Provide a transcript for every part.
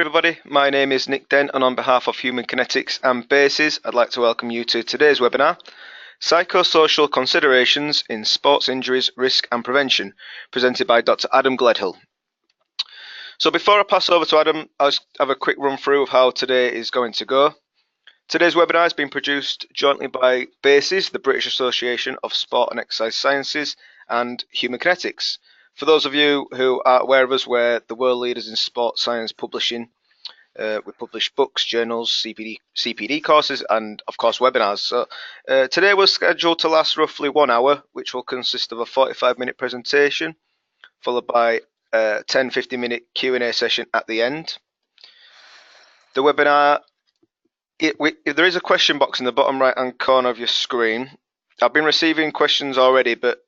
Everybody, my name is Nick Dent, and on behalf of Human Kinetics and Bases, I'd like to welcome you to today's webinar, Psychosocial Considerations in Sports Injuries, Risk and Prevention, presented by Dr. Adam Gledhill. So before I pass over to Adam, I'll just have a quick run through of how today is going to go. Today's webinar has been produced jointly by Bases, the British Association of Sport and Exercise Sciences, and Human Kinetics. For those of you who are aware of us, we're the world leaders in sport science publishing. We publish books, journals, CPD courses, and of course webinars. So today we're scheduled to last roughly 1 hour, which will consist of a 45-minute presentation, followed by a 10-15-minute Q&A session at the end. The webinar, there is a question box in the bottom right-hand corner of your screen. I've been receiving questions already, but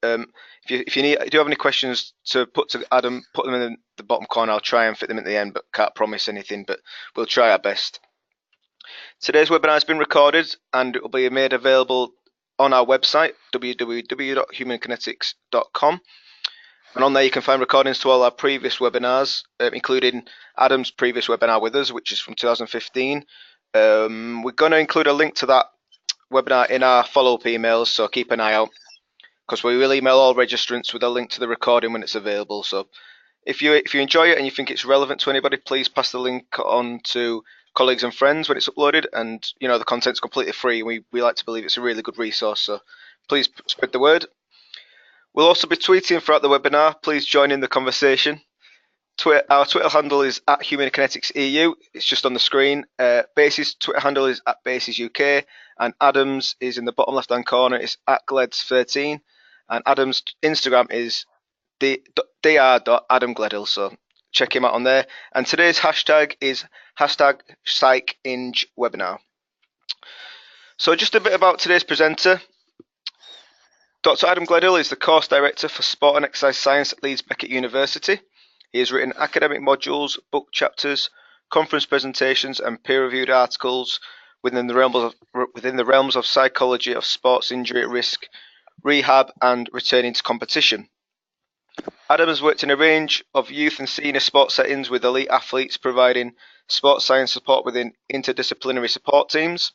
if you do have any questions to put to Adam, put them in the bottom corner. I'll try and fit them at the end, but can't promise anything, but we'll try our best. Today's webinar has been recorded and it will be made available on our website, www.humankinetics.com. And on there you can find recordings to all our previous webinars, including Adam's previous webinar with us, which is from 2015. We're going to include a link to that webinar in our follow-up emails, so keep an eye out, because we will email all registrants with a link to the recording when it's available. So if you enjoy it and you think it's relevant to anybody, please pass the link on to colleagues and friends when it's uploaded. And you know, the content's completely free. We like to believe it's a really good resource, so please spread the word. We'll also be tweeting throughout the webinar. Please join in the conversation. Our Twitter handle is @HumanKineticsEU. It's just on the screen. Bases' Twitter handle is @BasesUK, and Adam's is in the bottom left-hand corner. It's @Gleds13, and Adam's Instagram is dr.adamgledhill. So check him out on there. And today's hashtag is #PsychInjWebinar. So just a bit about today's presenter. Dr. Adam Gledhill is the course director for Sport and Exercise Science at Leeds Beckett University. He has written academic modules, book chapters, conference presentations, and peer-reviewed articles within the realms of psychology of sports injury risk, rehab, and returning to competition. Adam has worked in a range of youth and senior sports settings with elite athletes, providing sports science support within interdisciplinary support teams.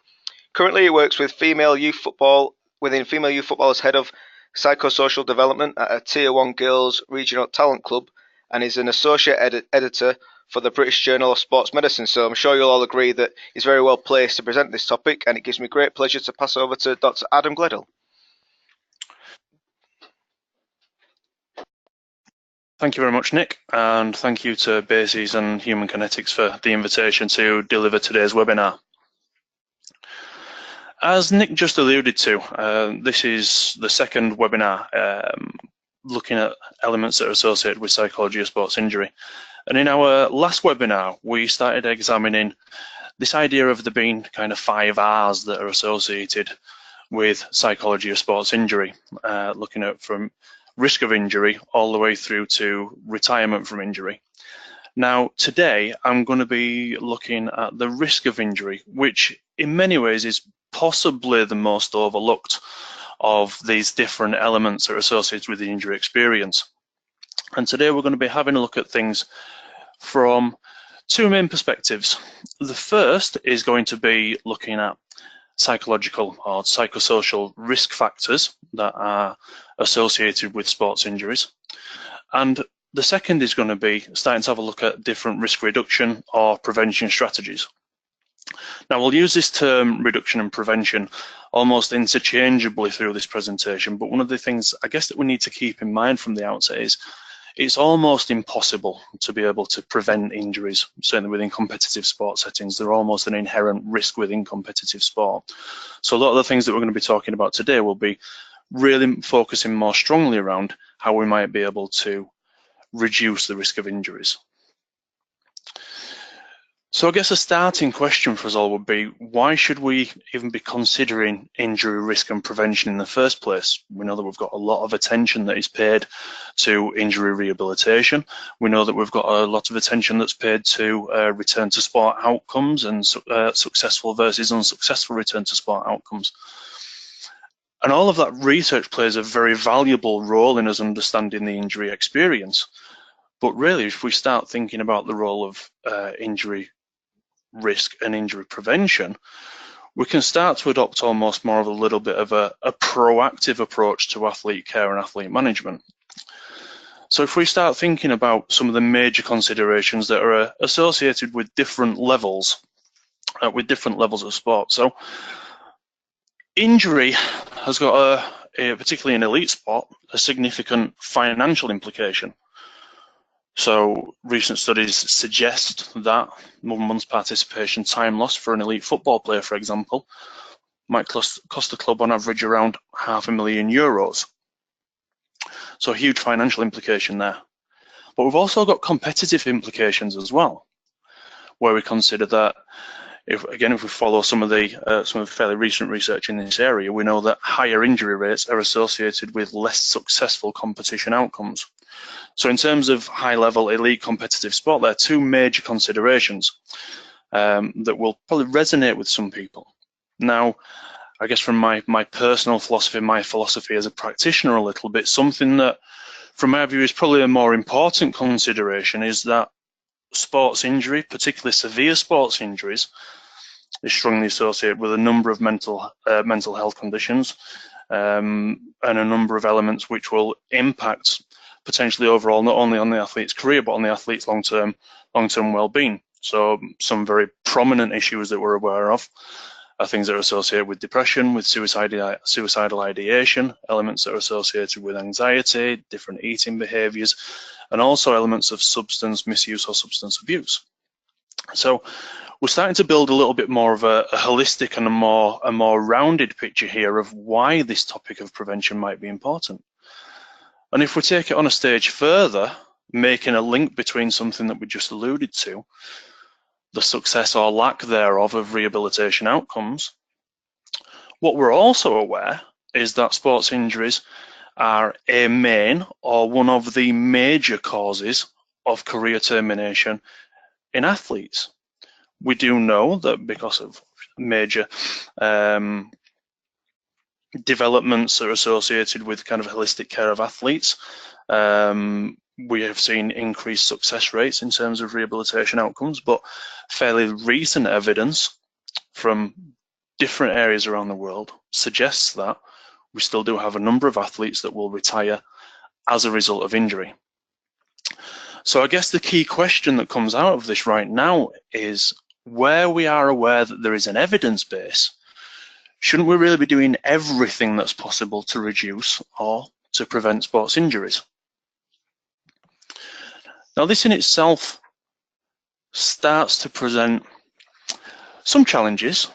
Currently, he works with female youth football as head of psychosocial development at a Tier 1 Girls Regional Talent Club, and is an associate editor for the British Journal of Sports Medicine. So I'm sure you'll all agree that he's very well placed to present this topic, and it gives me great pleasure to pass over to Dr. Adam Gledhill. Thank you very much, Nick, and thank you to Bases and Human Kinetics for the invitation to deliver today's webinar. As Nick just alluded to, this is the second webinar looking at elements that are associated with psychology of sports injury. And in our last webinar, we started examining this idea of there being kind of 5 R's that are associated with psychology of sports injury, looking at from risk of injury all the way through to retirement from injury. Now, today, I'm going to be looking at the risk of injury, which in many ways is possibly the most overlooked of these different elements that are associated with the injury experience. And today we're going to be having a look at things from 2 main perspectives. The first is going to be looking at psychological or psychosocial risk factors that are associated with sports injuries. And the second is going to be starting to have a look at different risk reduction or prevention strategies. Now, we'll use this term reduction and prevention almost interchangeably through this presentation, but one of the things I guess that we need to keep in mind from the outset is it's almost impossible to be able to prevent injuries, certainly within competitive sport settings. They're almost an inherent risk within competitive sport. So a lot of the things that we're going to be talking about today will be really focusing more strongly around how we might be able to reduce the risk of injuries. So I guess a starting question for us all would be, why should we even be considering injury risk and prevention in the first place? We know that we've got a lot of attention that is paid to injury rehabilitation. We know that we've got a lot of attention that's paid to return to sport outcomes and successful versus unsuccessful return to sport outcomes. And all of that research plays a very valuable role in us understanding the injury experience. But really, if we start thinking about the role of injury risk and injury prevention, we can start to adopt almost more of a little bit of a proactive approach to athlete care and athlete management. So if we start thinking about some of the major considerations that are associated with different levels of sport. So injury has got particularly in elite sport, a significant financial implication. So recent studies suggest that 1 month's participation time loss for an elite football player, for example, might cost the club on average around €500,000. So a huge financial implication there. But we've also got competitive implications as well, where we consider that if we follow some of the fairly recent research in this area, we know that higher injury rates are associated with less successful competition outcomes. So in terms of high-level elite competitive sport, there are two major considerations that will probably resonate with some people. Now, I guess from my personal philosophy, my philosophy as a practitioner a little bit, something that from my view is probably a more important consideration is that sports injury, particularly severe sports injuries, is strongly associated with a number of mental health conditions and a number of elements which will impact potentially overall not only on the athlete's career but on the athlete's long-term well-being. So some very prominent issues that we're aware of are things that are associated with depression, with suicidal ideation, elements that are associated with anxiety, different eating behaviours, and also elements of substance misuse or substance abuse. So we're starting to build a little bit more of a holistic and a more rounded picture here of why this topic of prevention might be important. And if we take it on a stage further, making a link between something that we just alluded to, the success or lack thereof of rehabilitation outcomes, what we're also aware is that sports injuries are a main or one of the major causes of career termination in athletes. We do know that because of major developments that are associated with kind of holistic care of athletes, we have seen increased success rates in terms of rehabilitation outcomes, but fairly recent evidence from different areas around the world suggests that we still do have a number of athletes that will retire as a result of injury. So I guess the key question that comes out of this right now is, where we are aware that there is an evidence base, shouldn't we really be doing everything that's possible to reduce or to prevent sports injuries? Now, this in itself starts to present some challenges,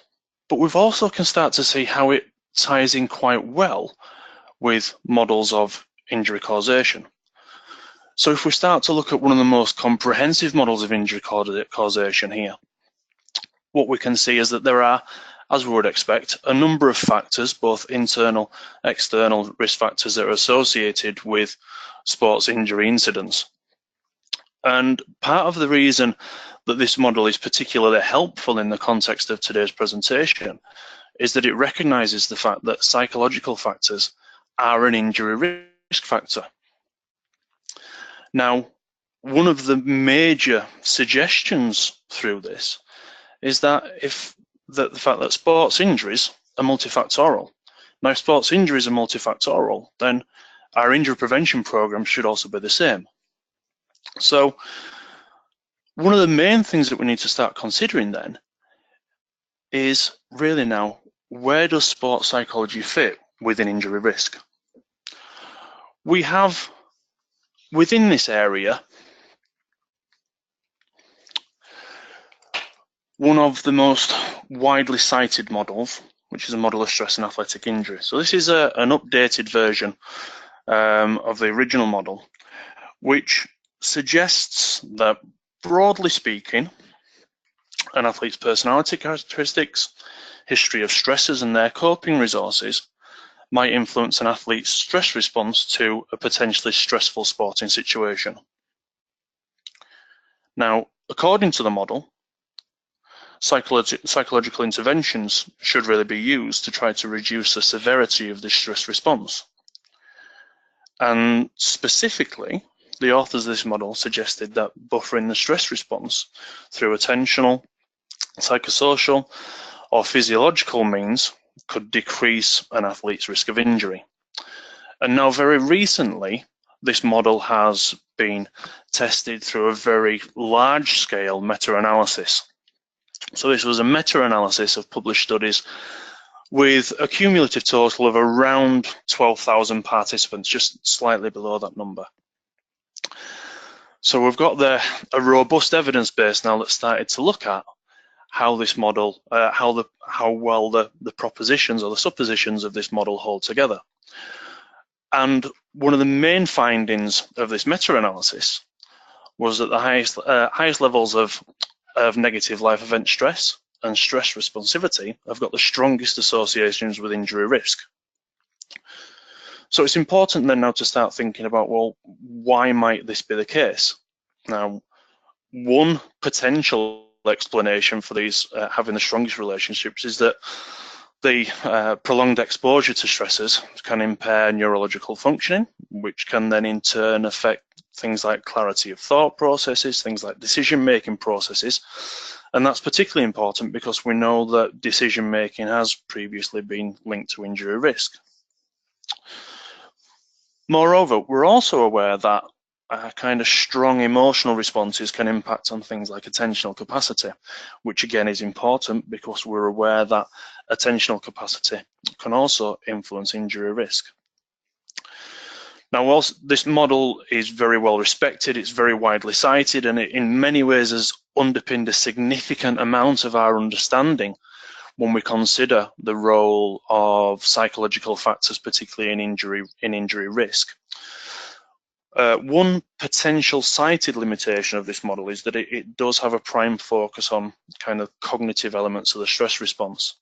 but we've also can start to see how it ties in quite well with models of injury causation. So if we start to look at one of the most comprehensive models of injury causation here, what we can see is that there are, as we would expect, a number of factors, both internal, external risk factors that are associated with sports injury incidents. And part of the reason that this model is particularly helpful in the context of today's presentation is that it recognizes the fact that psychological factors are an injury risk factor. Now, one of the major suggestions through this is that the fact that sports injuries are multifactorial. Now, if sports injuries are multifactorial, then our injury prevention program should also be the same. So one of the main things that we need to start considering then is really now, where does sports psychology fit within injury risk? We have within this area one of the most widely cited models, which is a model of stress and athletic injury. So this is an updated version of the original model, which suggests that, broadly speaking, an athlete's personality characteristics, history of stressors and their coping resources might influence an athlete's stress response to a potentially stressful sporting situation. Now, according to the model, psychological interventions should really be used to try to reduce the severity of the stress response. And specifically, the authors of this model suggested that buffering the stress response through attentional, psychosocial, or physiological means could decrease an athlete's risk of injury. And now very recently, this model has been tested through a very large-scale meta-analysis. So this was a meta-analysis of published studies with a cumulative total of around 12,000 participants, just slightly below that number. So we've got a robust evidence base now that's started to look at how this model, how well the propositions or the suppositions of this model hold together. And one of the main findings of this meta-analysis was that the highest levels of negative life event stress and stress responsivity have got the strongest associations with injury risk. So it's important then now to start thinking about, well, why might this be the case? Now, one potential explanation for these having the strongest relationships is that the prolonged exposure to stressors can impair neurological functioning, which can then in turn affect things like clarity of thought processes, things like decision-making processes. And that's particularly important because we know that decision-making has previously been linked to injury risk. Moreover, we're also aware that kind of strong emotional responses can impact on things like attentional capacity, which again is important because we're aware that attentional capacity can also influence injury risk. Now, whilst this model is very well respected, it's very widely cited, and it in many ways has underpinned a significant amount of our understanding when we consider the role of psychological factors, particularly in injury risk. One potential cited limitation of this model is that it does have a prime focus on kind of cognitive elements of the stress response.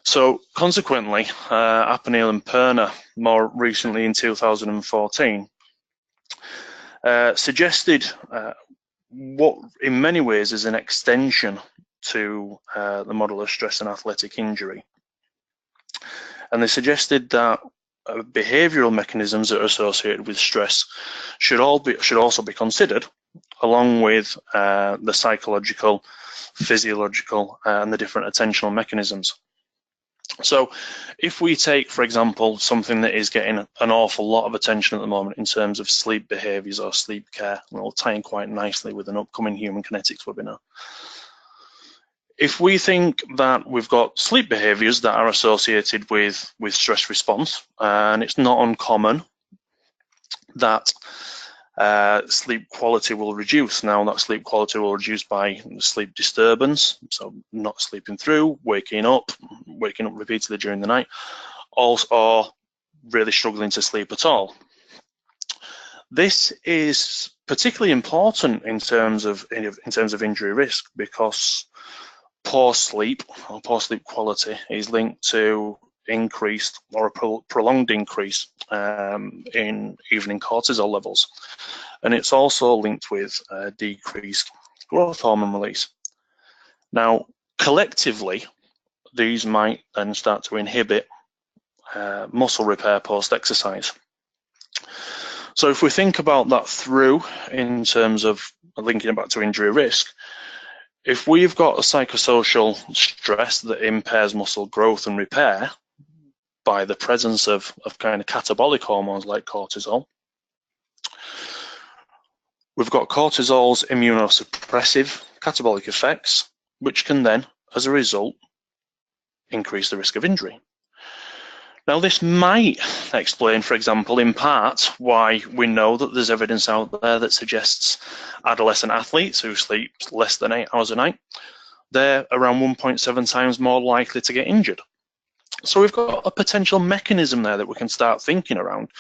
So consequently, Appeneel and Perner, more recently in 2014, suggested what in many ways is an extension to the model of stress and athletic injury. And they suggested that behavioural mechanisms that are associated with stress should also be considered, along with the psychological, physiological, and the different attentional mechanisms. So if we take, for example, something that is getting an awful lot of attention at the moment in terms of sleep behaviours or sleep care, and it'll tie in quite nicely with an upcoming Human Kinetics webinar. If we think that we've got sleep behaviours that are associated with stress response, and it's not uncommon that sleep quality will reduce. Now, that sleep quality will reduce by sleep disturbance, so not sleeping through, waking up repeatedly during the night, or really struggling to sleep at all. This is particularly important in terms of injury risk because poor sleep or poor sleep quality is linked to increased or a prolonged increase in evening cortisol levels, and it's also linked with decreased growth hormone release. Now, collectively, these might then start to inhibit muscle repair post-exercise. So if we think about that through in terms of linking it back to injury risk, if we've got a psychosocial stress that impairs muscle growth and repair by the presence of kind of catabolic hormones like cortisol, we've got cortisol's immunosuppressive catabolic effects, which can then, as a result, increase the risk of injury. Now, this might explain, for example, in part, why we know that there's evidence out there that suggests adolescent athletes who sleep less than 8 hours a night, they're around 1.7 times more likely to get injured. So we've got a potential mechanism there that we can start thinking around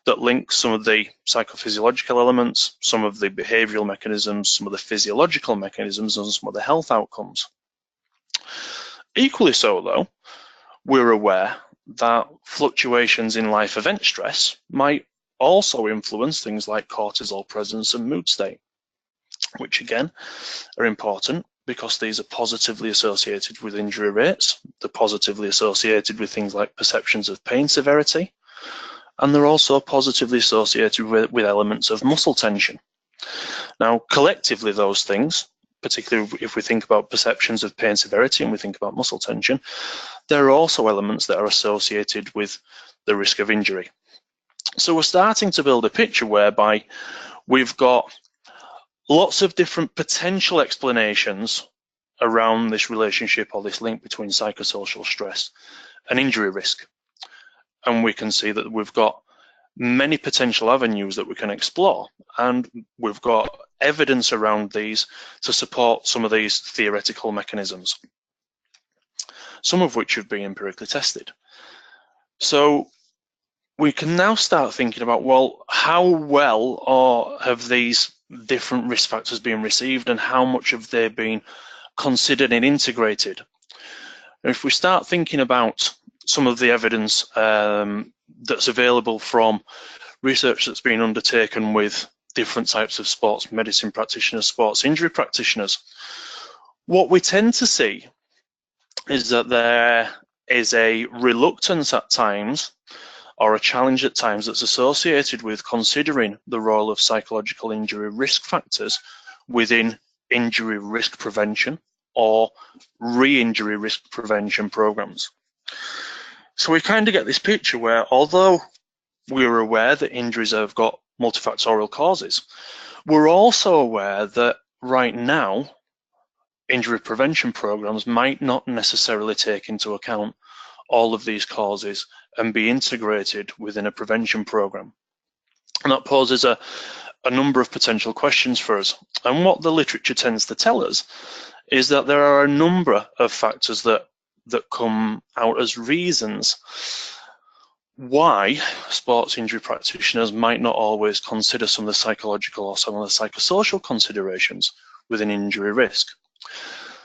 that links some of the psychophysiological elements, some of the behavioural mechanisms, some of the physiological mechanisms, and some of the health outcomes. Equally so, though, we're aware that fluctuations in life event stress might also influence things like cortisol presence and mood state, which again are important because these are positively associated with injury rates. They're positively associated with things like perceptions of pain severity, and they're also positively associated with elements of muscle tension. Now, collectively, those things, particularly if we think about perceptions of pain severity and we think about muscle tension, there are also elements that are associated with the risk of injury. So we're starting to build a picture whereby we've got lots of different potential explanations around this relationship or this link between psychosocial stress and injury risk. And we can see that we've got many potential avenues that we can explore, and we've got evidence around these to support some of these theoretical mechanisms, some of which have been empirically tested. So we can now start thinking about, well, how well or have these different risk factors been received, and how much have they been considered and integrated? And if we start thinking about some of the evidence that's available from research that's been undertaken with different types of sports medicine practitioners, sports injury practitioners, what we tend to see is that there is a reluctance at times, or a challenge at times, that's associated with considering the role of psychological injury risk factors within injury risk prevention or re-injury risk prevention programs. So we kind of get this picture where, although we're aware that injuries have got multifactorial causes, we're also aware that right now injury prevention programs might not necessarily take into account all of these causes and be integrated within a prevention program. And that poses a number of potential questions for us. And what the literature tends to tell us is that there are a number of factors that come out as reasons why sports injury practitioners might not always consider some of the psychological or some of the psychosocial considerations within injury risk.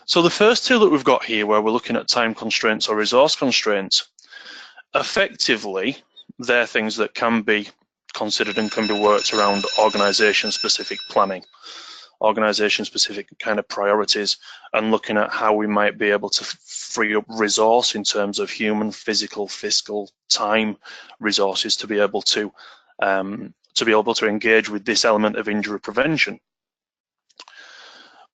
So the first two that we've got here, where we're looking at time constraints or resource constraints, effectively, they're things that can be considered and can be worked around organisation-specific planning, organisation-specific kind of priorities, and looking at how we might be able to free up resource in terms of human, physical, fiscal, time resources to be able to engage with this element of injury prevention.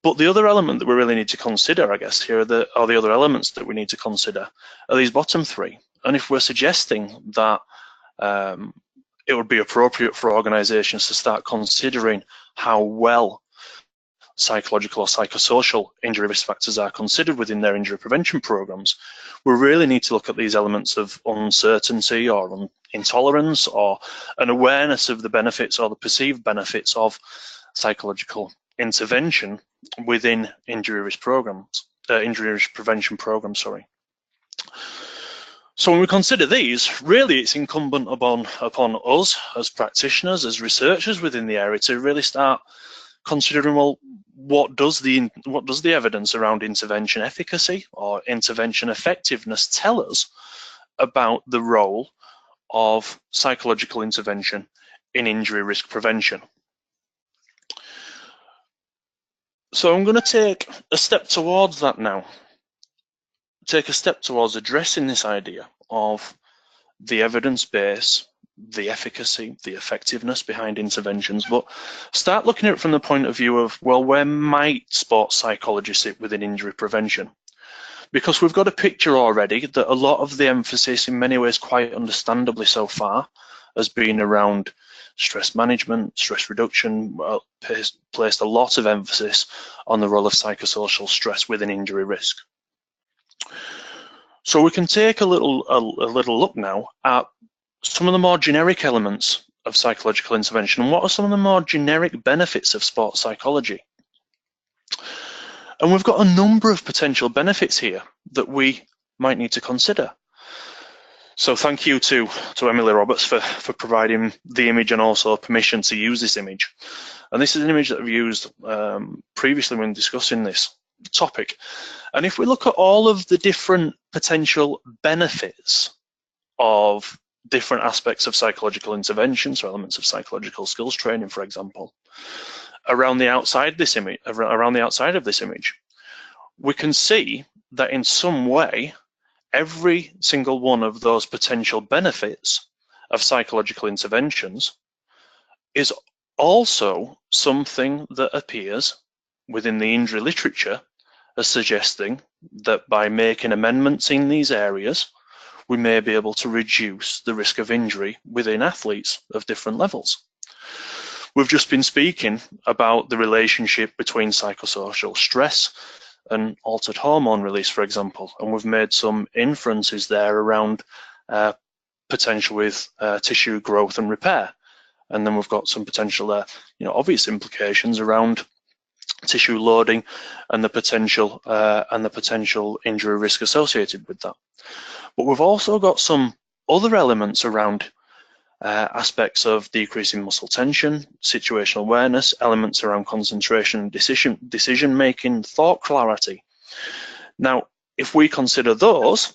But the other element that we really need to consider, I guess, here are the other elements that we need to consider are these bottom three. And if we're suggesting that it would be appropriate for organisations to start considering how well psychological or psychosocial injury risk factors are considered within their injury prevention programs, we really need to look at these elements of uncertainty or intolerance or an awareness of the benefits or the perceived benefits of psychological intervention within injury risk programs, injury risk prevention programs, sorry. So when we consider these, really it's incumbent upon us as practitioners, as researchers within the area, to really start considering, well, what does the evidence around intervention efficacy or intervention effectiveness tell us about the role of psychological intervention in injury risk prevention? So I'm going to take a step towards that now. Take a step towards addressing this idea of the evidence base, the efficacy, the effectiveness behind interventions, but start looking at it from the point of view of, well, where might sports psychology sit within injury prevention? Because we've got a picture already that a lot of the emphasis, in many ways quite understandably so far, has been around stress management, stress reduction, placed a lot of emphasis on the role of psychosocial stress within injury risk. So we can take a little look now at some of the more generic elements of psychological intervention, and what are some of the more generic benefits of sports psychology. And we've got a number of potential benefits here that we might need to consider. So thank you to Emily Roberts for providing the image and also permission to use this image. And this is an image that I've used previously when discussing this topic. And if we look at all of the different potential benefits of different aspects of psychological intervention, so elements of psychological skills training, for example, around the outside of this image, we can see that in some way, every single one of those potential benefits of psychological interventions is also something that appears within the injury literature as suggesting that by making amendments in these areas, we may be able to reduce the risk of injury within athletes of different levels. We've just been speaking about the relationship between psychosocial stress and altered hormone release, for example, and we've made some inferences there around potential with tissue growth and repair. And then we've got some potential there, obvious implications around tissue loading and the potential injury risk associated with that. But we've also got some other elements around aspects of decreasing muscle tension, situational awareness, elements around concentration, decision making, thought clarity. Now, if we consider those,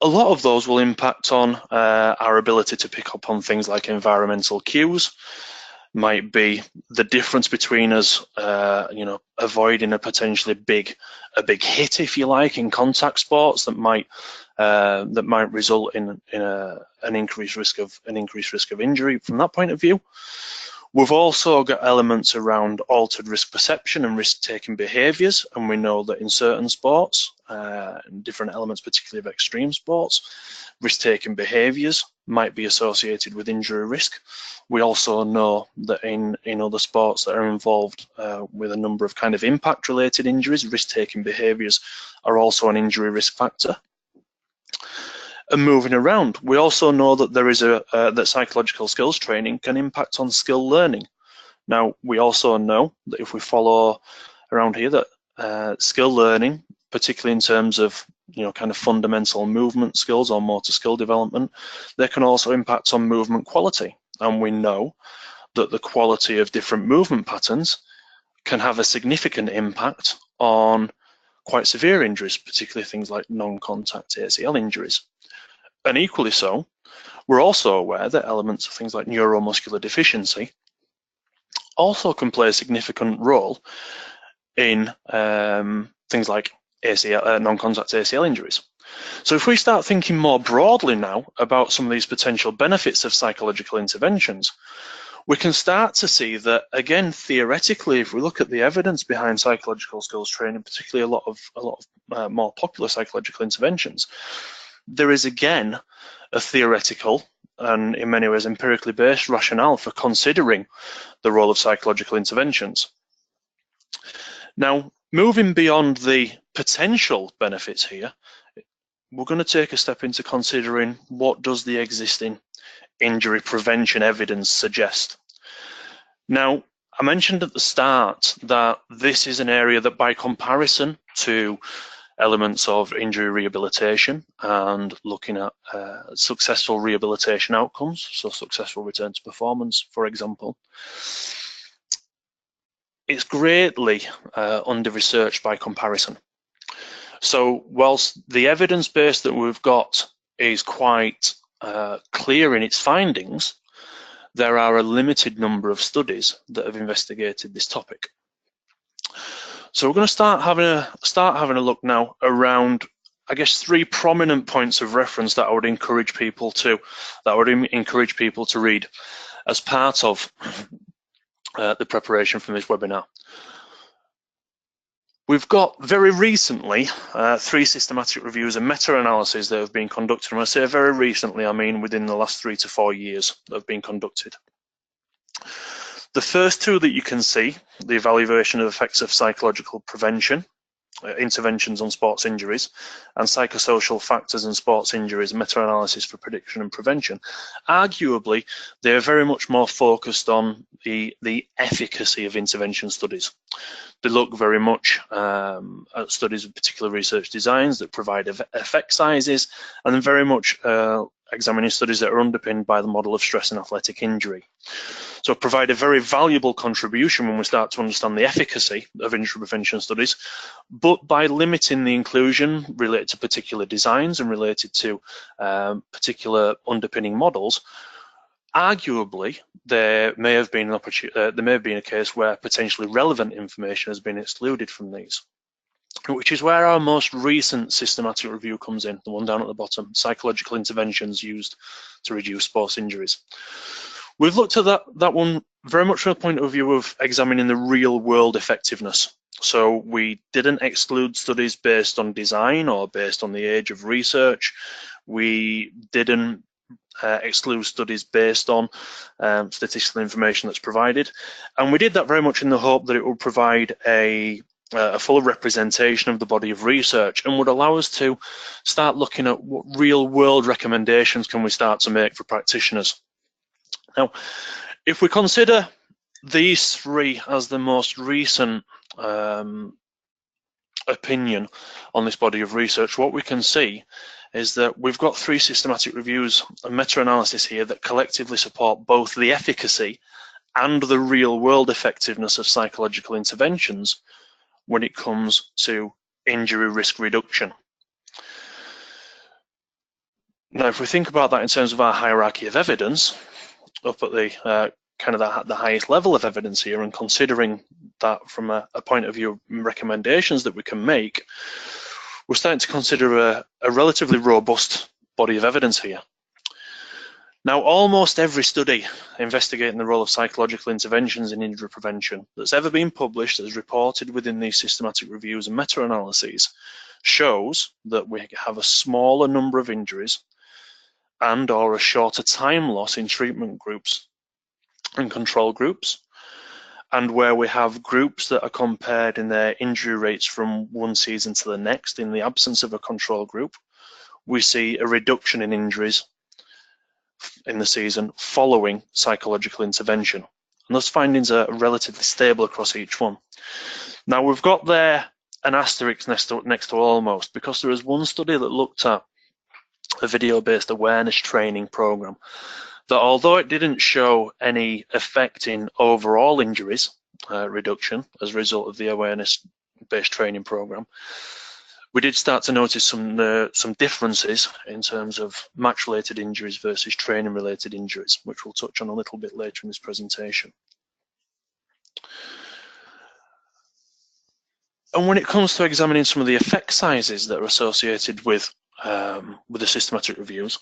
a lot of those will impact on our ability to pick up on things like environmental cues. Might be the difference between us, avoiding a potentially big hit, if you like, in contact sports that might result in an increased risk of injury from that point of view. We've also got elements around altered risk perception and risk-taking behaviours, and we know that in certain sports, and different elements, particularly of extreme sports, risk-taking behaviours might be associated with injury risk. We also know that in other sports that are involved with a number of kind of impact-related injuries, risk-taking behaviours are also an injury risk factor. And moving around, we also know that there is that psychological skills training can impact on skill learning. Now, we also know that if we follow around here that skill learning, particularly in terms of kind of fundamental movement skills or motor skill development, they can also impact on movement quality. And we know that the quality of different movement patterns can have a significant impact on quite severe injuries, particularly things like non-contact ACL injuries. And equally so, we're also aware that elements of things like neuromuscular deficiency also can play a significant role in things like non-contact ACL injuries. So if we start thinking more broadly now about some of these potential benefits of psychological interventions, we can start to see that, again, theoretically, if we look at the evidence behind psychological skills training, particularly a lot of more popular psychological interventions, there is again a theoretical and in many ways empirically based rationale for considering the role of psychological interventions. Now, moving beyond the potential benefits here, we're going to take a step into considering what does the existing injury prevention evidence suggest. Now, I mentioned at the start that this is an area that, by comparison to elements of injury rehabilitation and looking at successful rehabilitation outcomes, so successful return to performance, for example, it's greatly under-researched by comparison. So whilst the evidence base that we've got is quite clear in its findings, there are a limited number of studies that have investigated this topic. So we're going to start having a look now around, I guess, 3 prominent points of reference that I would encourage people to read as part of the preparation for this webinar. We've got very recently 3 systematic reviews and meta-analyses that have been conducted. And when I say very recently, I mean within the last 3 to 4 years that have been conducted. The first 2 that you can see, the evaluation of effects of psychological prevention, interventions on sports injuries, and psychosocial factors in sports injuries, meta-analysis for prediction and prevention, arguably they're very much more focused on the efficacy of intervention studies. They look very much at studies of particular research designs that provide effect sizes, and then very much examining studies that are underpinned by the model of stress and athletic injury. So provide a very valuable contribution when we start to understand the efficacy of injury prevention studies, but by limiting the inclusion related to particular designs and related to particular underpinning models, arguably there may have been a case where potentially relevant information has been excluded from these. which is where our most recent systematic review comes in, the one down at the bottom, psychological interventions used to reduce sports injuries. We've looked at that one very much from the point of view of examining the real world effectiveness. So we didn't exclude studies based on design or based on the age of research. We didn't exclude studies based on statistical information that's provided. And we did that very much in the hope that it would provide a full representation of the body of research and would allow us to start looking at what real world recommendations can we start to make for practitioners. Now, if we consider these three as the most recent opinion on this body of research, what we can see is that we've got three systematic reviews and meta-analysis here that collectively support both the efficacy and the real world effectiveness of psychological interventions when it comes to injury risk reduction. Now, if we think about that in terms of our hierarchy of evidence, up at the the highest level of evidence here, and considering that from a point of view of recommendations that we can make, we're starting to consider a relatively robust body of evidence here. Now, almost every study investigating the role of psychological interventions in injury prevention that's ever been published, as reported within these systematic reviews and meta-analyses, shows that we have a smaller number of injuries and or a shorter time loss in treatment groups and control groups, and where we have groups that are compared in their injury rates from one season to the next in the absence of a control group, we see a reduction in injuries in the season following psychological intervention. And those findings are relatively stable across each one. Now, we've got there an asterisk next to almost, because there is one study that looked at a video-based awareness training program that, although it didn't show any effect in overall injuries reduction as a result of the awareness-based training program, we did start to notice some differences in terms of match-related injuries versus training-related injuries, which we'll touch on a little bit later in this presentation. And when it comes to examining some of the effect sizes that are associated with the systematic reviews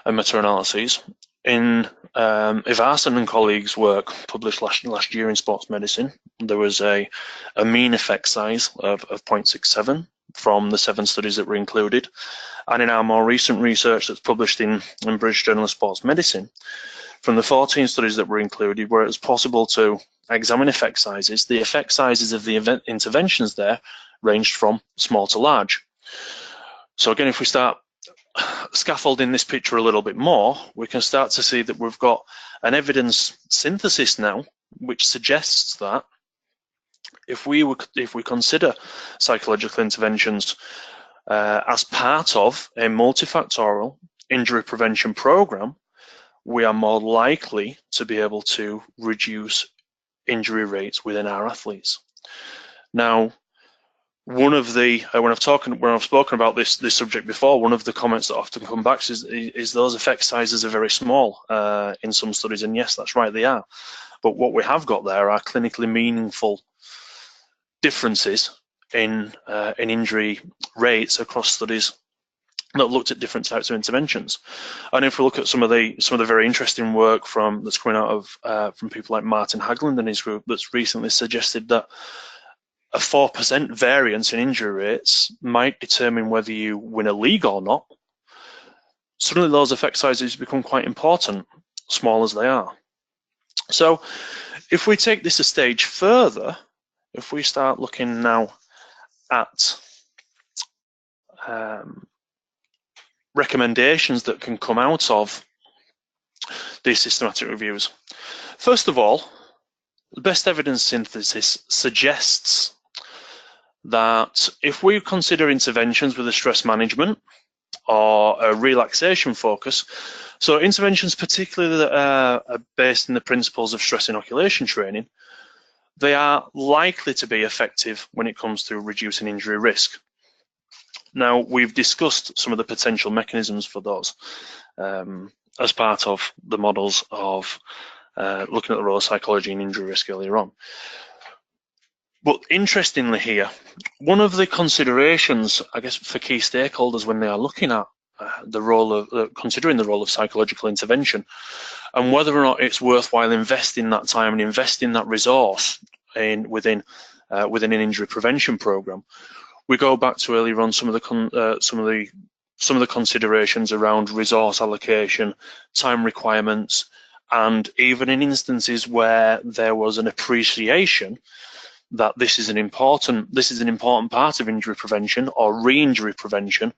and meta-analyses, in Ivarsen and colleagues' work published last year in Sports Medicine, there was a mean effect size of 0.67 from the 7 studies that were included. And in our more recent research that's published in British Journal of Sports Medicine, from the 14 studies that were included, where it was possible to examine effect sizes, the effect sizes of the interventions there ranged from small to large. So again, if we start scaffolding this picture a little bit more, we can start to see that we've got an evidence synthesis now, which suggests that if we consider psychological interventions as part of a multifactorial injury prevention program, we are more likely to be able to reduce injury rates within our athletes. Now, one of the when I've spoken about this subject before, one of the comments that often come back is those effect sizes are very small in some studies, and yes, that's right, they are. But what we have got there are clinically meaningful differences in injury rates across studies that looked at different types of interventions. And if we look at some of the very interesting work that's coming out of from people like Martin Hagland and his group, that's recently suggested that a 4% variance in injury rates might determine whether you win a league or not. Suddenly those effect sizes become quite important, small as they are. So if we take this a stage further, if we start looking now at recommendations that can come out of these systematic reviews. First of all, the best evidence synthesis suggests that if we consider interventions with a stress management or a relaxation focus, so interventions particularly that are based in the principles of stress inoculation training, they are likely to be effective when it comes to reducing injury risk. Now, we've discussed some of the potential mechanisms for those as part of the models of looking at the role of psychology and injury risk earlier on. But interestingly here, one of the considerations, I guess, for key stakeholders when they are looking at the role of, considering the role of psychological intervention and whether or not it's worthwhile investing that time and investing that resource within an injury prevention program, we go back to earlier on some of the considerations around resource allocation, time requirements, and even in instances where there was an appreciation that this is an important part of injury prevention or re-injury prevention,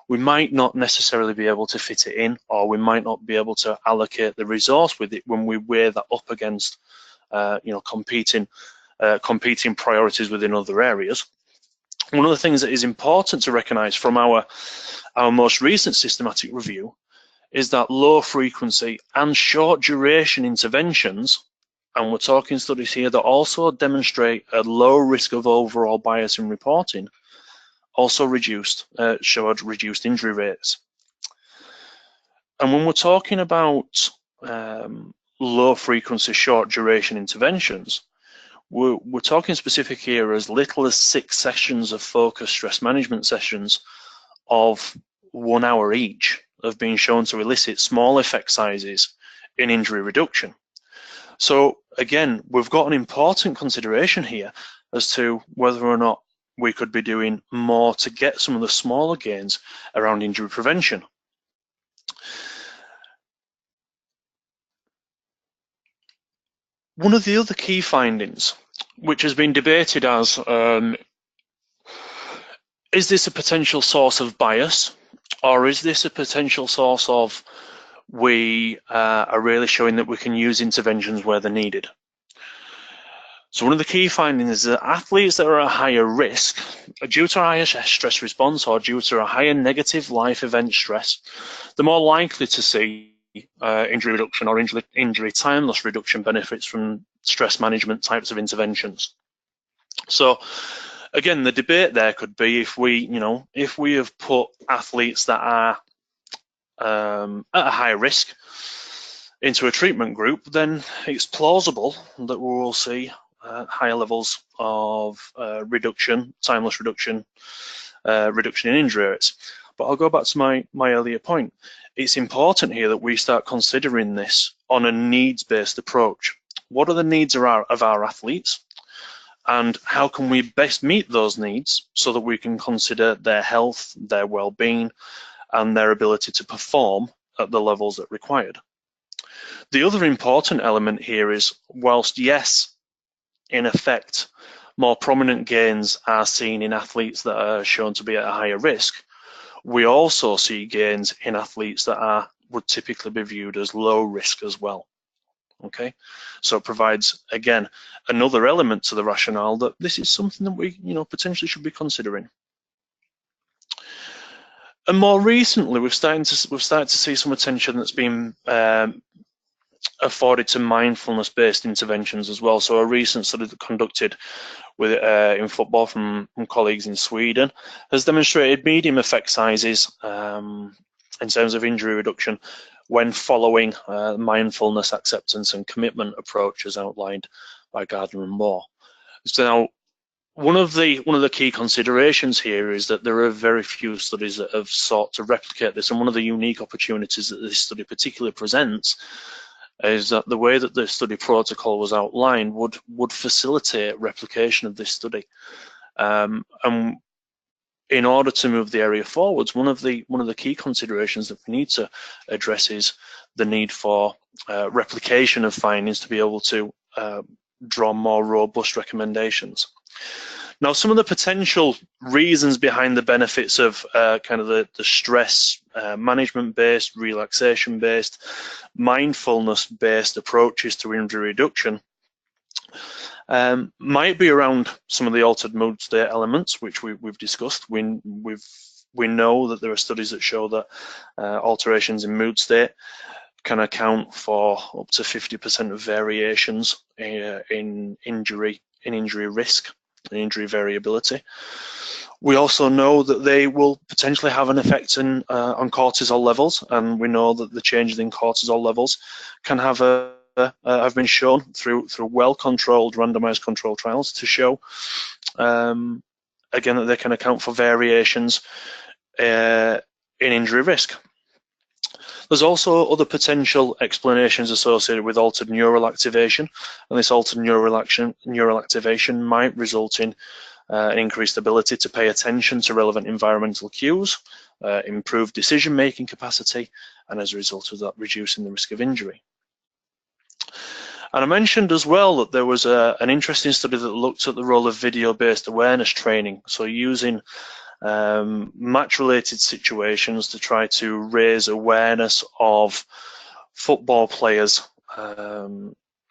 we might not necessarily be able to fit it in, or we might not be able to allocate the resource with it when we weigh that up against competing priorities within other areas. One of the things that is important to recognise from our most recent systematic review is that low frequency and short duration interventions, and we're talking studies here that also demonstrate a low risk of overall bias in reporting, also showed reduced injury rates. And when we're talking about low frequency, short duration interventions, we're talking specific here as little as 6 sessions of focused stress management sessions of 1 hour each have been shown to elicit small effect sizes in injury reduction. So again, we've got an important consideration here as to whether or not we could be doing more to get some of the smaller gains around injury prevention. One of the other key findings, which has been debated as, is this a potential source of bias, or is this a potential source of we are really showing that we can use interventions where they're needed? So one of the key findings is that athletes that are at higher risk, due to a higher stress response or due to a higher negative life event stress, they're more likely to see injury reduction or injury time loss reduction benefits from stress management types of interventions. So again, the debate there could be if we have put athletes that are at a high risk into a treatment group, then it's plausible that we will see higher levels of reduction, time loss reduction, reduction in injury rates. But I'll go back to my earlier point. It's important here that we start considering this on a needs-based approach. What are the needs of our athletes, and how can we best meet those needs so that we can consider their health, their well-being, and their ability to perform at the levels that are required? The other important element here is, whilst yes, in effect, more prominent gains are seen in athletes that are shown to be at a higher risk, we also see gains in athletes that would typically be viewed as low risk as well. Okay, so it provides, again, another element to the rationale that this is something that we potentially should be considering. And more recently, we've started to see some attention that's been afforded to mindfulness-based interventions as well. So a recent study conducted in football from colleagues in Sweden has demonstrated medium effect sizes in terms of injury reduction when following mindfulness, acceptance, and commitment approaches outlined by Gardner and Moore. So now, one of the key considerations here is that there are very few studies that have sought to replicate this, and one of the unique opportunities that this study particularly presents is that the way that the study protocol was outlined would facilitate replication of this study. And in order to move the area forwards, one of the key considerations that we need to address is the need for replication of findings to be able to draw more robust recommendations. Now, some of the potential reasons behind the benefits of kind of the stress management-based, relaxation-based, mindfulness-based approaches to injury reduction might be around some of the altered mood state elements, which we've discussed. We know that there are studies that show that alterations in mood state can account for up to 50% of variations in injury risk and injury variability. We also know that they will potentially have an effect on cortisol levels, and we know that the changes in cortisol levels can have a have been shown through well-controlled randomized control trials to show, again, that they can account for variations in injury risk. There's also other potential explanations associated with altered neural activation, and this altered neural activation might result in an increased ability to pay attention to relevant environmental cues, improved decision-making capacity, and as a result of that, reducing the risk of injury. And I mentioned as well that there was an interesting study that looked at the role of video-based awareness training, so using match-related situations to try to raise awareness of football players'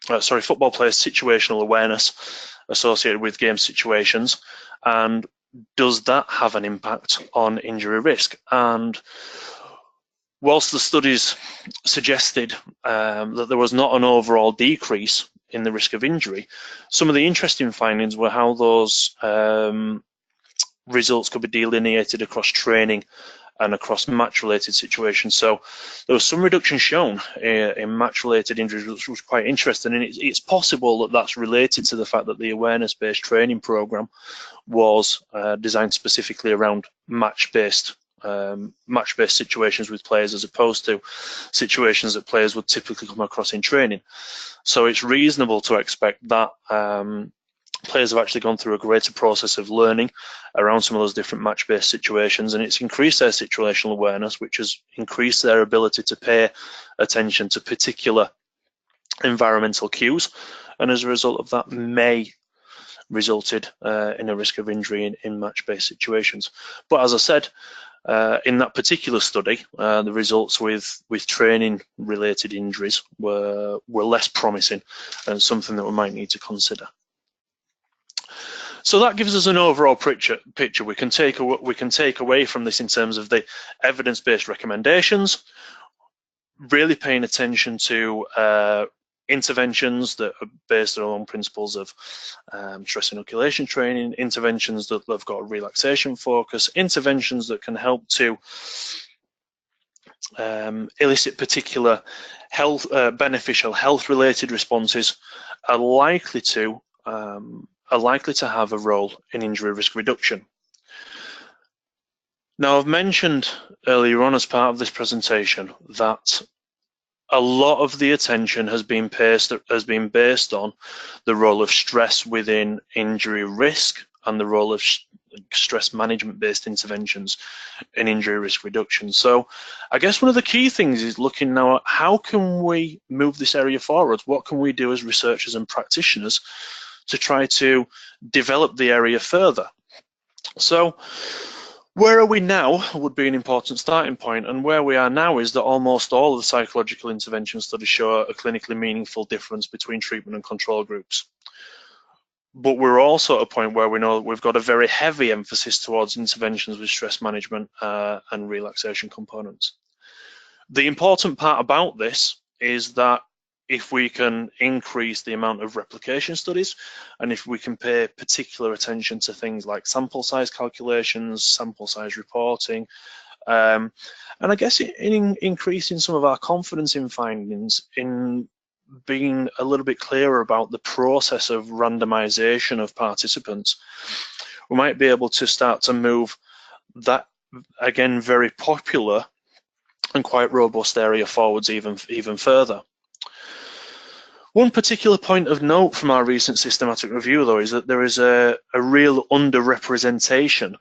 situational awareness associated with game situations, and does that have an impact on injury risk? And whilst the studies suggested that there was not an overall decrease in the risk of injury, some of the interesting findings were how those results could be delineated across training and across match-related situations. So there was some reduction shown in match-related injuries, which was quite interesting, and it's possible that that's related to the fact that the awareness-based training program was designed specifically around match-based situations with players, as opposed to situations that players would typically come across in training. So it's reasonable to expect that players have actually gone through a greater process of learning around some of those different match-based situations, and it's increased their situational awareness, which has increased their ability to pay attention to particular environmental cues, and as a result of that may resulted in a risk of injury in match-based situations. But as I said, in that particular study, the results with training-related injuries were less promising, and something that we might need to consider. So that gives us an overall picture we can take away from this in terms of the evidence-based recommendations, really paying attention to interventions that are based on principles of stress inoculation training, interventions that have got a relaxation focus, interventions that can help to elicit particular beneficial health-related responses are likely to have a role in injury risk reduction. Now, I've mentioned earlier on as part of this presentation that a lot of the attention has been based on the role of stress within injury risk and the role of stress management-based interventions in injury risk reduction. So I guess one of the key things is looking now at how can we move this area forward? What can we do as researchers and practitioners to try to develop the area further? So where are we now would be an important starting point, and where we are now is that almost all of the psychological intervention studies show a clinically meaningful difference between treatment and control groups. But we're also at a point where we know that we've got a very heavy emphasis towards interventions with stress management and relaxation components. The important part about this is that if we can increase the amount of replication studies, and if we can pay particular attention to things like sample size calculations, sample size reporting, and I guess in increasing some of our confidence in findings, in being a little bit clearer about the process of randomization of participants, we might be able to start to move that, again, very popular and quite robust area forwards even further. One particular point of note from our recent systematic review, though, is that there is a real underrepresentation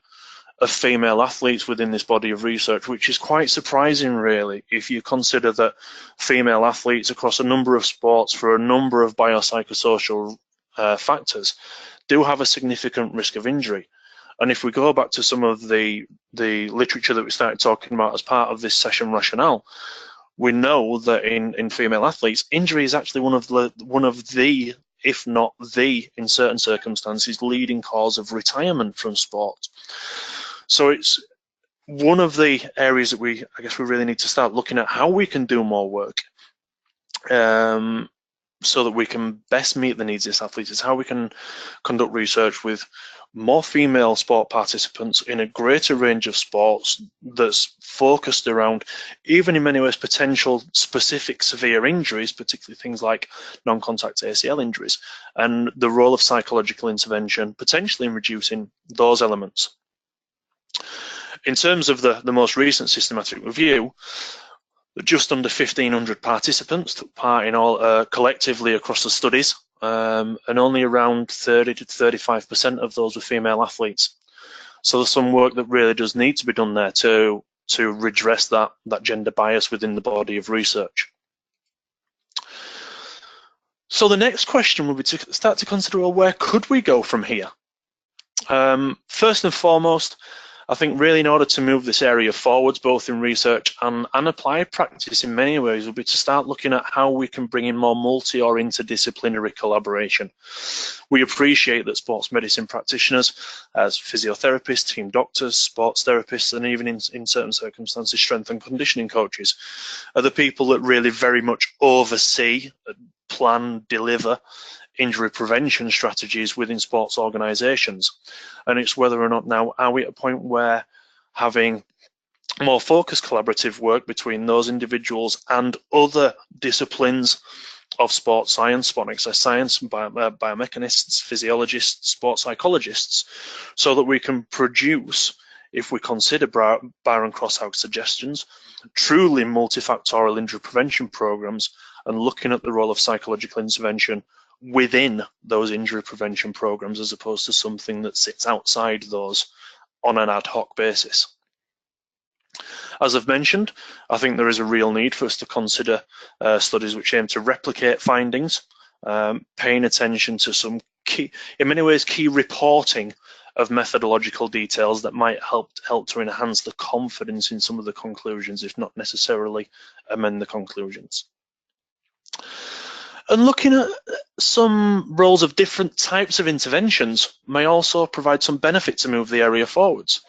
of female athletes within this body of research, which is quite surprising, really, if you consider that female athletes across a number of sports for a number of biopsychosocial factors do have a significant risk of injury. And if we go back to some of the literature that we started talking about as part of this session rationale, we know that in female athletes, injury is actually one of the, if not the, in certain circumstances, leading cause of retirement from sport. So it's one of the areas that I guess we really need to start looking at how we can do more work. so that we can best meet the needs of this athlete is how we can conduct research with more female sport participants in a greater range of sports that's focused around, even in many ways, potential specific severe injuries, particularly things like non-contact ACL injuries, and the role of psychological intervention potentially in reducing those elements. In terms of the most recent systematic review, just under 1,500 participants took part in all collectively across the studies, and only around 30 to 35% of those were female athletes. So there's some work that really does need to be done there to redress that gender bias within the body of research. So the next question would be to start to consider, well, where could we go from here? First and foremost, I think really in order to move this area forwards, both in research and applied practice in many ways, would be to start looking at how we can bring in more multi or interdisciplinary collaboration. We appreciate that sports medicine practitioners, as physiotherapists, team doctors, sports therapists, and even in certain circumstances, strength and conditioning coaches, are the people that really very much oversee, plan, deliver injury prevention strategies within sports organisations. And it's whether or not now are we at a point where having more focused collaborative work between those individuals and other disciplines of sports science, sport and exercise science, biomechanists, physiologists, sports psychologists, so that we can produce, if we consider Byron-Crosshouse suggestions, truly multifactorial injury prevention programs, and looking at the role of psychological intervention within those injury prevention programs as opposed to something that sits outside those on an ad hoc basis. As I've mentioned, I think there is a real need for us to consider studies which aim to replicate findings, paying attention to some key, in many ways, key reporting of methodological details that might help to enhance the confidence in some of the conclusions, if not necessarily amend the conclusions. And looking at some roles of different types of interventions may also provide some benefit to move the area forwards.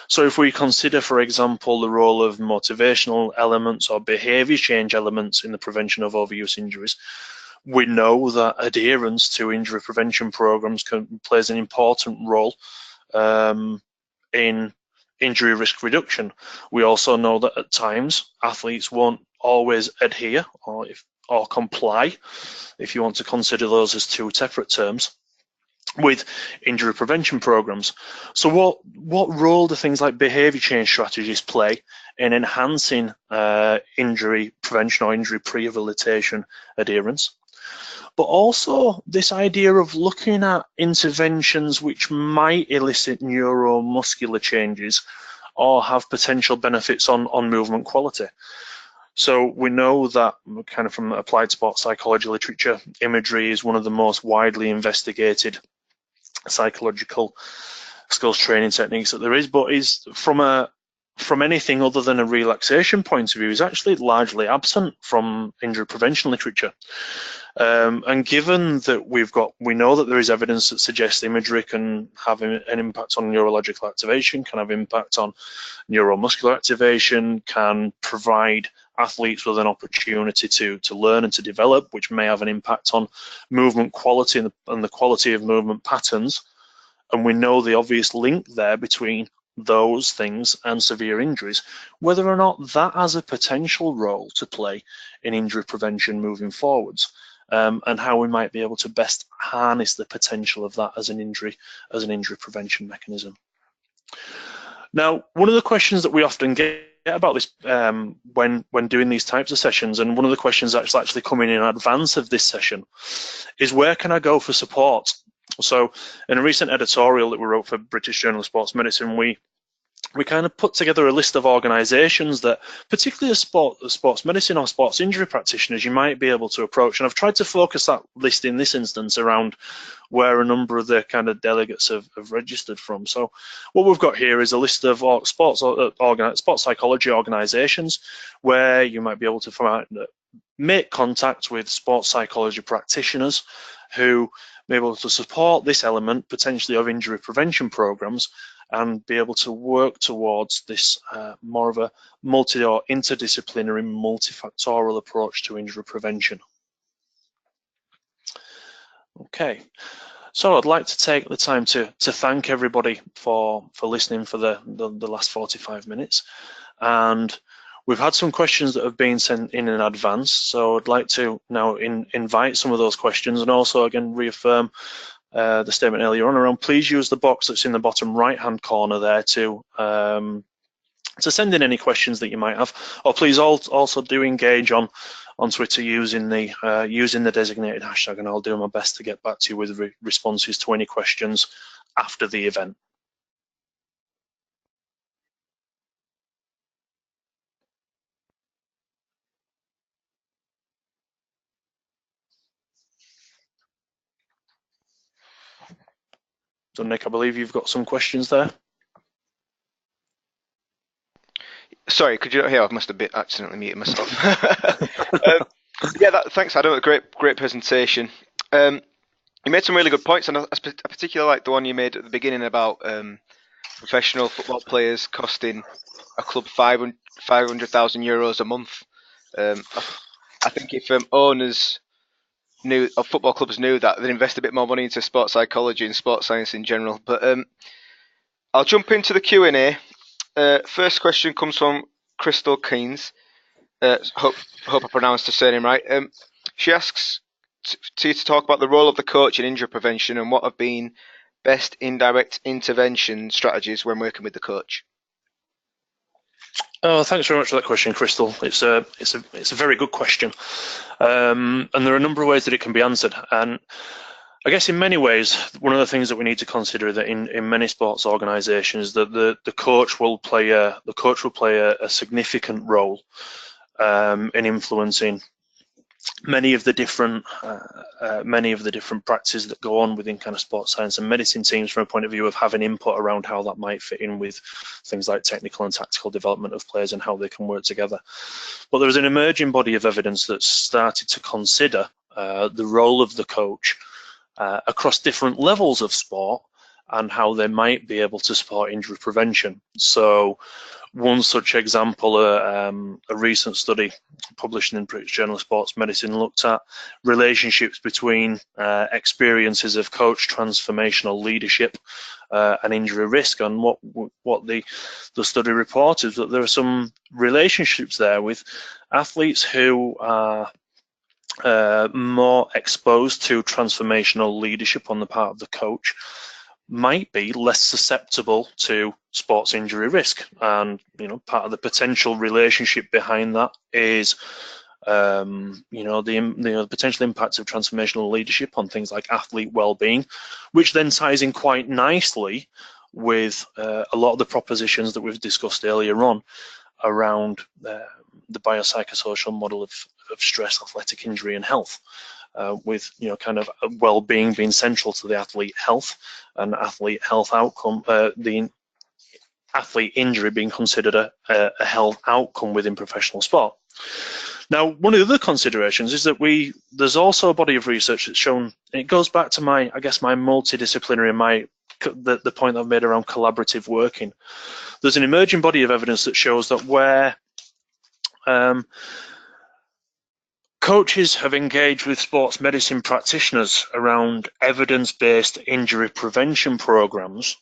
So if we consider, for example, the role of motivational elements or behaviour change elements in the prevention of overuse injuries, we know that adherence to injury prevention programs plays an important role in injury risk reduction. We also know that at times athletes won't always adhere or comply, if you want to consider those as two separate terms, with injury prevention programs. So what role do things like behaviour change strategies play in enhancing injury prevention or injury rehabilitation adherence? But also this idea of looking at interventions which might elicit neuromuscular changes or have potential benefits on movement quality. So we know that kind of from applied sports psychology literature, imagery is one of the most widely investigated psychological skills training techniques that there is, but is from anything other than a relaxation point of view is actually largely absent from injury prevention literature. And given that we know that there is evidence that suggests imagery can have an impact on neurological activation, can have impact on neuromuscular activation, can provide athletes with an opportunity to learn and to develop, which may have an impact on movement quality and the quality of movement patterns. And we know the obvious link there between those things and severe injuries, whether or not that has a potential role to play in injury prevention moving forwards, and how we might be able to best harness the potential of that as an injury prevention mechanism. Now, one of the questions that we often get about this when doing these types of sessions, and one of the questions that's actually coming in advance of this session, is where can I go for support? So in a recent editorial that we wrote for British Journal of Sports Medicine, we kind of put together a list of organisations that, particularly as sports medicine or sports injury practitioners, you might be able to approach. And I've tried to focus that list in this instance around where a number of the kind of delegates have registered from. So what we've got here is a list of sports psychology organisations where you might be able to make contact with sports psychology practitioners who may be able to support this element potentially of injury prevention programs and be able to work towards this more of a multi or interdisciplinary, multifactorial approach to injury prevention. Okay, so I'd like to take the time to thank everybody for listening for the last 45 minutes. And we've had some questions that have been sent in advance, so I'd like to now invite some of those questions, and also again reaffirm the statement earlier on around please use the box that's in the bottom right hand corner there to send in any questions that you might have, or please also do engage on Twitter using the designated hashtag, and I'll do my best to get back to you with responses to any questions after the event. So Nick, I believe you've got some questions there. Sorry, could you? I must have accidentally muted myself. Thanks, Adam. A great presentation. You made some really good points, and I particularly like the one you made at the beginning about professional football players costing a club €500,000 a month. I think if owners of football clubs knew that, they'd invest a bit more money into sports psychology and sports science in general. But I'll jump into the Q&A. First question comes from Crystal Keynes. Hope I pronounced her surname right. She asks you to talk about the role of the coach in injury prevention and what have been best indirect intervention strategies when working with the coach. Oh, thanks very much for that question, Crystal. It's a very good question, and there are a number of ways that it can be answered. And I guess in many ways, one of the things that we need to consider that in many sports organisations that the coach will play a significant role in influencing many of the different practices that go on within kind of sports science and medicine teams from a point of view of having input around how that might fit in with things like technical and tactical development of players and how they can work together. But there was an emerging body of evidence that started to consider the role of the coach across different levels of sport and how they might be able to support injury prevention. So one such example, a recent study published in the British Journal of Sports Medicine looked at relationships between experiences of coach transformational leadership and injury risk. And what the study reported is that there are some relationships there with athletes who are more exposed to transformational leadership on the part of the coach might be less susceptible to sports injury risk. And part of the potential relationship behind that is the potential impacts of transformational leadership on things like athlete well-being, which then ties in quite nicely with a lot of the propositions that we've discussed earlier on around the biopsychosocial model of stress, athletic injury, and health. With kind of well-being being central to the athlete health and athlete health outcome, the athlete injury being considered a health outcome within professional sport. Now, one of the other considerations is that there's also a body of research that's shown, and it goes back to my multidisciplinary, the point I've made around collaborative working. There's an emerging body of evidence that shows that where coaches have engaged with sports medicine practitioners around evidence-based injury prevention programs,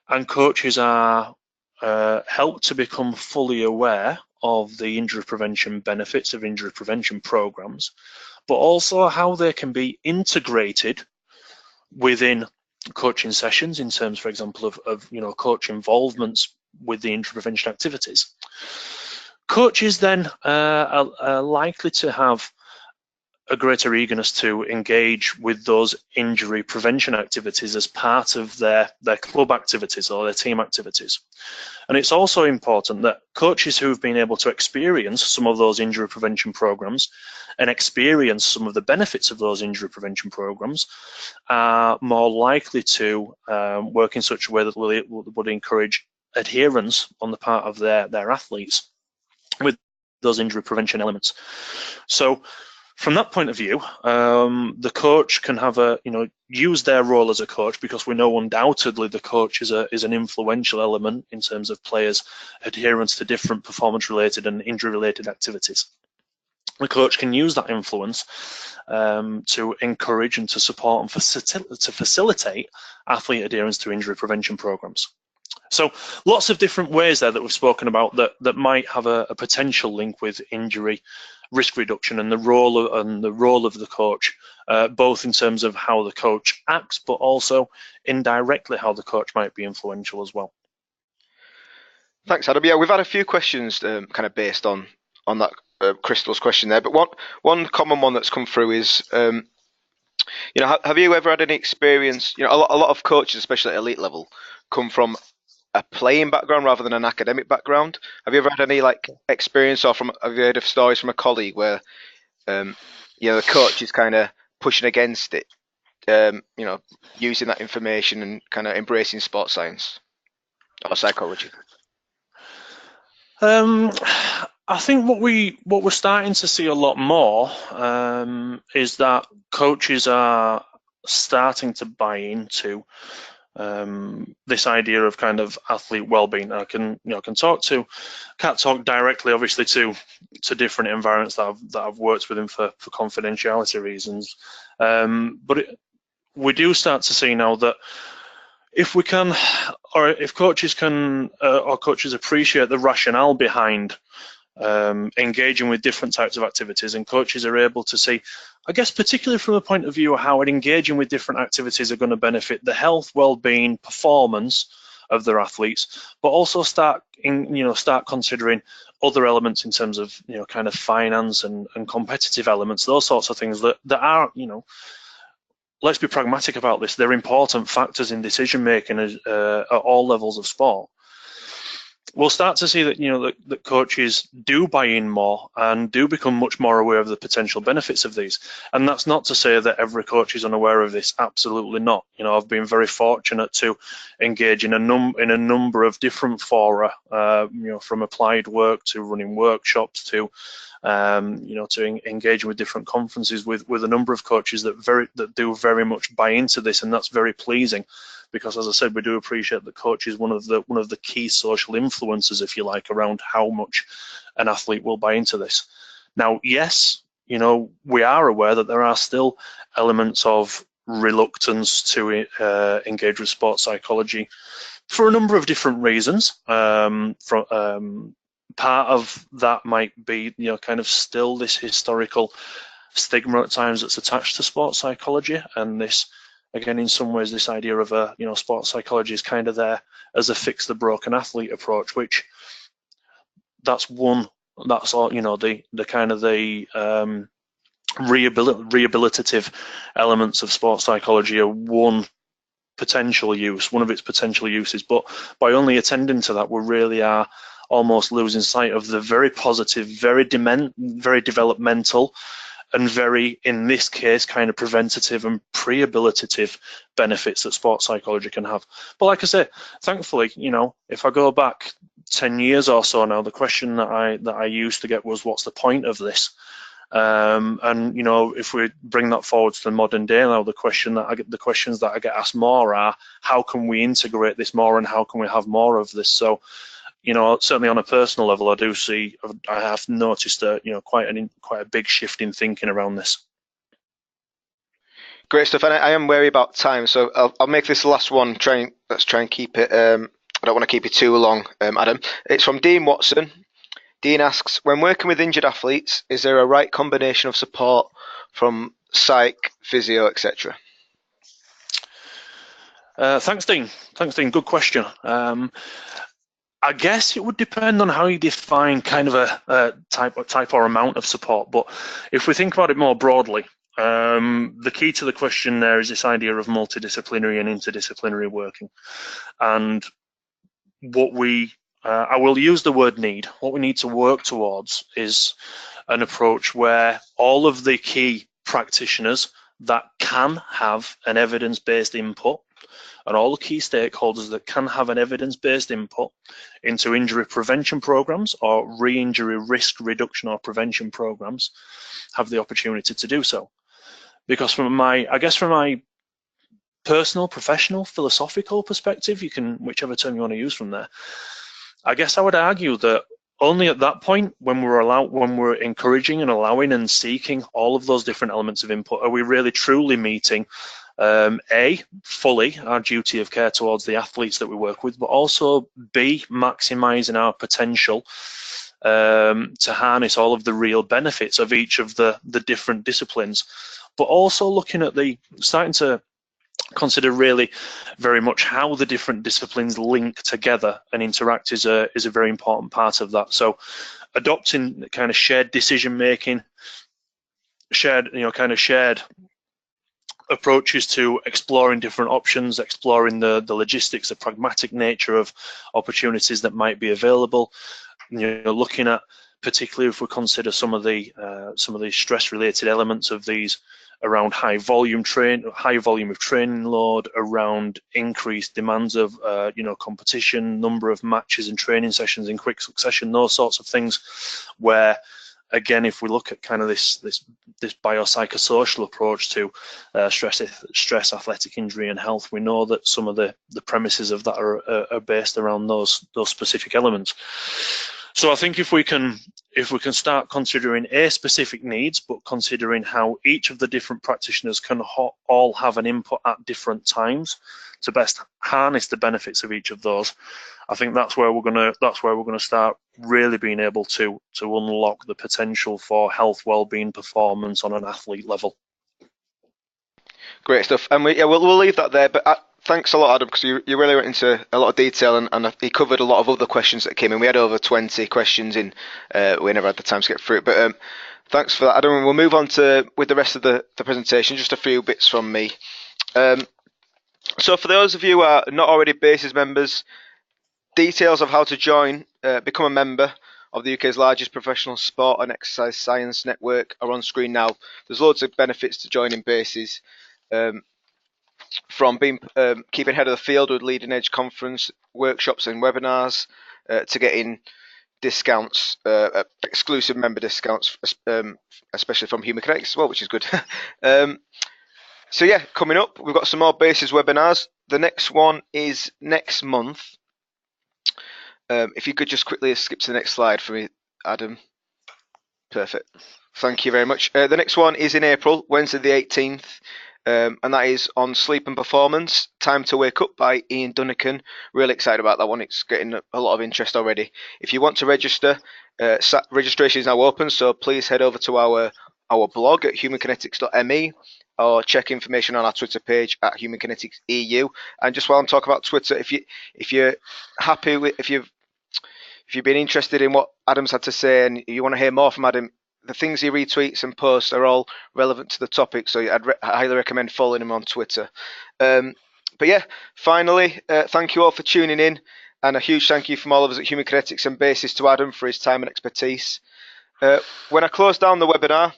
and coaches are helped to become fully aware of the injury prevention benefits of injury prevention programs, but also how they can be integrated within coaching sessions in terms, for example, of coach involvements with the injury prevention activities. Coaches then are likely to have a greater eagerness to engage with those injury prevention activities as part of their club activities or their team activities. And it's also important that coaches who've been able to experience some of those injury prevention programs and experience some of the benefits of those injury prevention programs are more likely to work in such a way that would encourage adherence on the part of their athletes with those injury prevention elements. So from that point of view, the coach can have use their role as a coach, because we know undoubtedly the coach is an influential element in terms of players' adherence to different performance-related and injury-related activities. the coach can use that influence to encourage and to support and to facilitate athlete adherence to injury prevention programs. So lots of different ways there that we've spoken about that might have a potential link with injury risk reduction and the role of the coach, both in terms of how the coach acts, but also indirectly how the coach might be influential as well. Thanks, Adam. Yeah, we've had a few questions kind of based on that Crystal's question there, but one common one that's come through is, have you ever had any experience? A lot of coaches, especially at elite level, come from a playing background rather than an academic background. Have you ever had any experience, or have you heard of stories from a colleague where the coach is kind of pushing against it, using that information and kind of embracing sports science or psychology? I think what we're starting to see a lot more is that coaches are starting to buy into this idea of kind of athlete well-being. Can't talk directly, obviously, to different environments that I've worked within for confidentiality reasons, but we do start to see now that if we can, or if coaches can, or coaches appreciate the rationale behind engaging with different types of activities, and coaches are able to see, I guess, particularly from a point of view of how engaging with different activities are going to benefit the health, well-being, performance of their athletes, but also start considering other elements in terms of kind of finance and competitive elements, those sorts of things that are, let's be pragmatic about this, they're important factors in decision making at all levels of sport. We'll start to see that that coaches do buy in more and do become much more aware of the potential benefits of these. And that's not to say that every coach is unaware of this. Absolutely not. I've been very fortunate to engage in a number of different fora, from applied work to running workshops to to engage with different conferences with a number of coaches that do very much buy into this, and that's very pleasing. Because, as I said, we do appreciate that coach is one of the key social influencers, if you like, around how much an athlete will buy into this. Now, yes, we are aware that there are still elements of reluctance to engage with sports psychology for a number of different reasons. Part of that might be, kind of still this historical stigma at times that's attached to sports psychology, and this. Again, in some ways, this idea of sports psychology is kind of there as a fix the broken athlete approach, which that's all, the kind of the rehabilitative elements of sports psychology are one of its potential uses. But by only attending to that, we really are almost losing sight of the very positive, very developmental, and very, in this case, kind of preventative and pre-habilitative benefits that sports psychology can have. But like I say, thankfully, if I go back 10 years or so now, the question that I used to get was, what's the point of this? And if we bring that forward to the modern day now, the questions that I get asked more are, how can we integrate this more, and how can we have more of this? So, certainly on a personal level, I have noticed quite a big shift in thinking around this. Great stuff, and I am wary about time, so I'll make this last one. Let's try and keep it. I don't want to keep it too long, Adam. It's from Dean Watson. Dean asks, when working with injured athletes, is there a right combination of support from psych, physio, etc.? Thanks, Dean. Good question. I guess it would depend on how you define kind of a type or amount of support. But if we think about it more broadly, the key to the question there is this idea of multidisciplinary and interdisciplinary working. And I will use the word need. What we need to work towards is an approach where all of the key practitioners that can have an evidence-based input, and all the key stakeholders that can have an evidence-based input into injury prevention programs or re-injury risk reduction or prevention programs have the opportunity to do so. Because from my personal, professional, philosophical perspective, you can, whichever term you want to use from there, I guess I would argue that only at that point, when we're encouraging and allowing and seeking all of those different elements of input, are we really truly meeting fully our duty of care towards the athletes that we work with, but also B, maximising our potential to harness all of the real benefits of each of the different disciplines, but also looking at starting to consider really very much how the different disciplines link together and interact is a very important part of that. So adopting kind of shared decision making, shared approaches to exploring different options, exploring the logistics, the pragmatic nature of opportunities that might be available. Looking at, particularly if we consider some of the stress-related elements of these around high volume of training load, around increased demands of competition, number of matches and training sessions in quick succession, those sorts of things, where again, if we look at kind of this biopsychosocial approach to stress, athletic injury, and health, we know that some of the premises of that are based around those specific elements. So I think if we can start considering specific needs, but considering how each of the different practitioners can all have an input at different times to best harness the benefits of each of those, I think that's where we're gonna start really being able to unlock the potential for health, well-being, performance on an athlete level. Great stuff, and we'll leave that there. But thanks a lot, Adam, because you really went into a lot of detail, and he covered a lot of other questions that came in. We had over 20 questions in. We never had the time to get through it, but thanks for that, Adam. We'll move on with the rest of the presentation. Just a few bits from me. So for those of you who are not already BASES members, details of how to join, become a member of the UK's largest professional sport and exercise science network are on screen now. There's loads of benefits to joining BASES. From being keeping ahead of the field with leading edge conference workshops and webinars, to getting discounts, exclusive member discounts, especially from Human Kinetics as well, which is good. So yeah, coming up, we've got some more BASES webinars. The next one is next month. If you could just quickly skip to the next slide for me, Adam. Perfect. Thank you very much. The next one is in April, Wednesday the 18th. And that is on sleep and performance. Time to Wake Up by Ian Dunnican. Really excited about that one. It's getting a lot of interest already. If you want to register, registration is now open, so please head over to our blog at humankinetics.me or check information on our Twitter page at humankineticseu. And just while I'm talking about Twitter, if you're happy with, if you've been interested in what Adam's had to say and you want to hear more from Adam, the things he retweets and posts are all relevant to the topic, so I'd highly recommend following him on Twitter. But yeah, finally, thank you all for tuning in, and a huge thank you from all of us at Human Kinetics and BASES to Adam for his time and expertise. When I close down the webinar,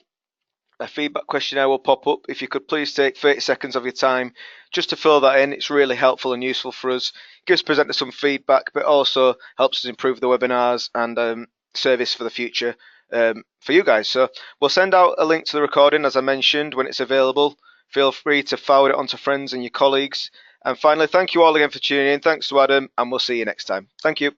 a feedback questionnaire will pop up. If you could please take 30 seconds of your time just to fill that in. It's really helpful and useful for us. Gives presenters some feedback, but also helps us improve the webinars and service for the future for you guys. So we'll send out a link to the recording, as I mentioned, when it's available. Feel free to forward it on to friends and your colleagues. And finally, thank you all again for tuning in. Thanks to Adam, and we'll see you next time. Thank you.